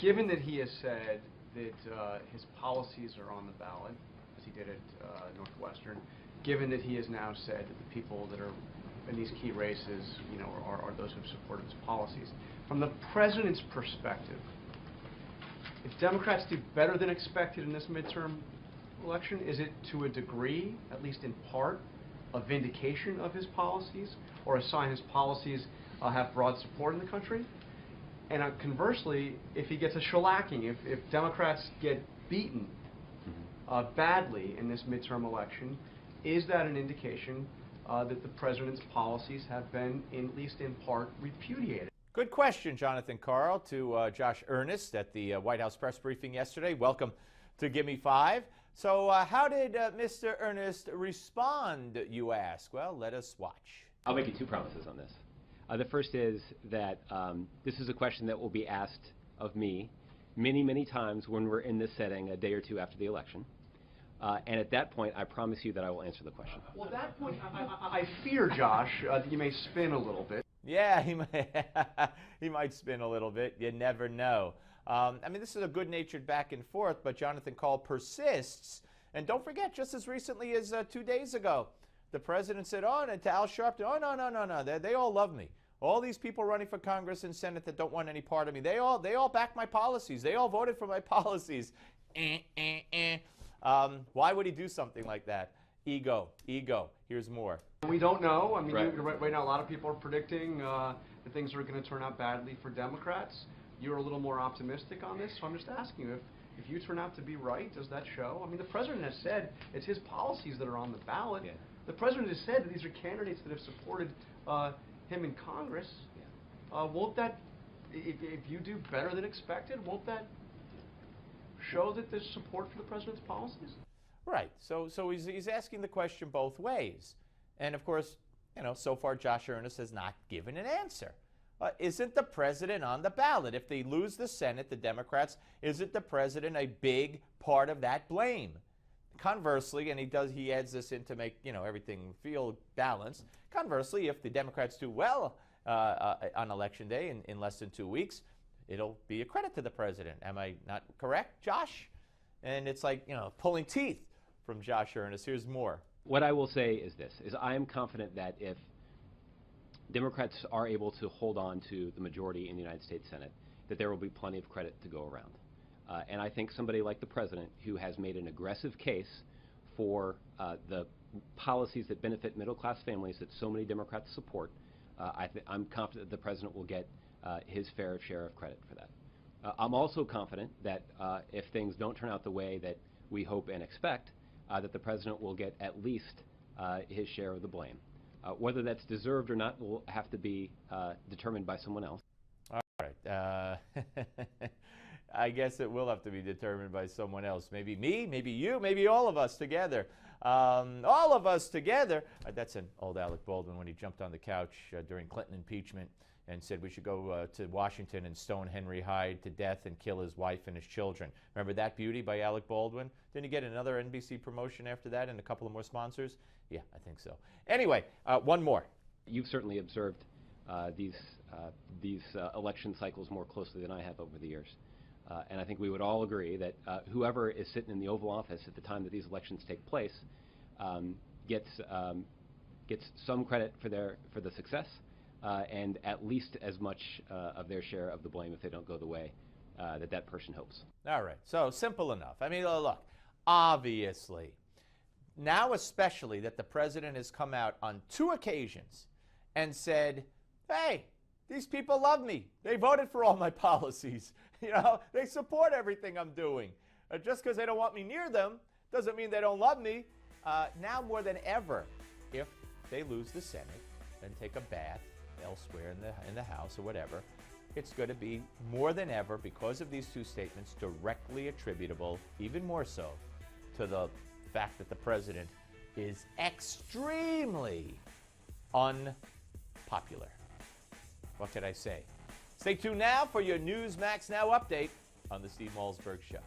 given that he has said that his policies are on the ballot, as he did at Northwestern, given that he has now said that the people that are in these key races, you know, are those who have supported his policies, from the president's perspective, if Democrats do better than expected in this midterm election, is it to a degree, at least in part, a vindication of his policies, or a sign his policies have broad support in the country? And conversely, if he gets a shellacking, if Democrats get beaten badly in this midterm election, is that an indication that the president's policies have been, at least in part, repudiated? Good question, Jonathan Karl, to Josh Earnest at the White House press briefing yesterday. Welcome to Give Me Five. So how did Mr. Earnest respond, you ask? Well, let us watch. I'll make you two promises on this. The first is that this is a question that will be asked of me many, many times when we're in this setting a day or two after the election. And at that point, I promise you that I will answer the question. Well, at that point, I fear, Josh, that you may spin a little bit. Yeah, he might spin a little bit. You never know. I mean, this is a good-natured back and forth, but Jonathan Karl persists. And don't forget, just as recently as 2 days ago, the president said, oh, and to Al Sharpton, oh, no, they all love me. All these people running for Congress and Senate that don't want any part of me, they all back my policies. They all voted for my policies. Why would he do something like that? Ego. Here's more. We don't know. I mean, right. Right now, a lot of people are predicting that things are going to turn out badly for Democrats. You're a little more optimistic on this, so I'm just asking you, if you turn out to be right, does that show? I mean, the president has said it's his policies that are on the ballot. Yeah. The president has said that these are candidates that have supported him in Congress. Yeah. Won't that, if you do better than expected, won't that show that there's support for the president's policies? Right. So he's asking the question both ways. And of course, you know, so far Josh Earnest has not given an answer. Isn't the president on the ballot? If they lose the Senate, the Democrats, isn't the president a big part of that blame? Conversely, and he adds this in to make, you know, everything feel balanced. Conversely, if the Democrats do well on Election Day in less than 2 weeks, it'll be a credit to the president. Am I not correct, Josh? And it's like, you know, pulling teeth from Josh Earnest. Here's more. What I will say is this, is I am confident that if Democrats are able to hold on to the majority in the United States Senate, that there will be plenty of credit to go around. And I think somebody like the president, who has made an aggressive case for the policies that benefit middle-class families that so many Democrats support, I'm confident that the president will get his fair share of credit for that. I'm also confident that if things don't turn out the way that we hope and expect, that the president will get at least his share of the blame. Whether that's deserved or not will have to be determined by someone else. All right. I guess it will have to be determined by someone else. Maybe me, maybe you, maybe all of us together. All of us together. That's an old Alec Baldwin when he jumped on the couch during Clinton impeachment and said we should go to Washington and stone Henry Hyde to death and kill his wife and his children. Remember that beauty by Alec Baldwin? Didn't he get another NBC promotion after that and a couple of more sponsors? Yeah, I think so. Anyway, one more. You've certainly observed these election cycles more closely than I have over the years. And I think we would all agree that whoever is sitting in the Oval Office at the time that these elections take place gets some credit for the success and at least as much of their share of the blame if they don't go the way that person hopes. All right, so simple enough. I mean, look, obviously, now especially that the president has come out on 2 occasions and said, hey, these people love me. They voted for all my policies. You know, they support everything I'm doing. Just because they don't want me near them doesn't mean they don't love me. Now more than ever, if they lose the Senate and take a bath elsewhere in the House or whatever, it's going to be more than ever, because of these 2 statements, directly attributable, even more so, to the fact that the president is extremely unpopular. What could I say? Stay tuned now for your Newsmax Now update on the Steve Malzberg Show.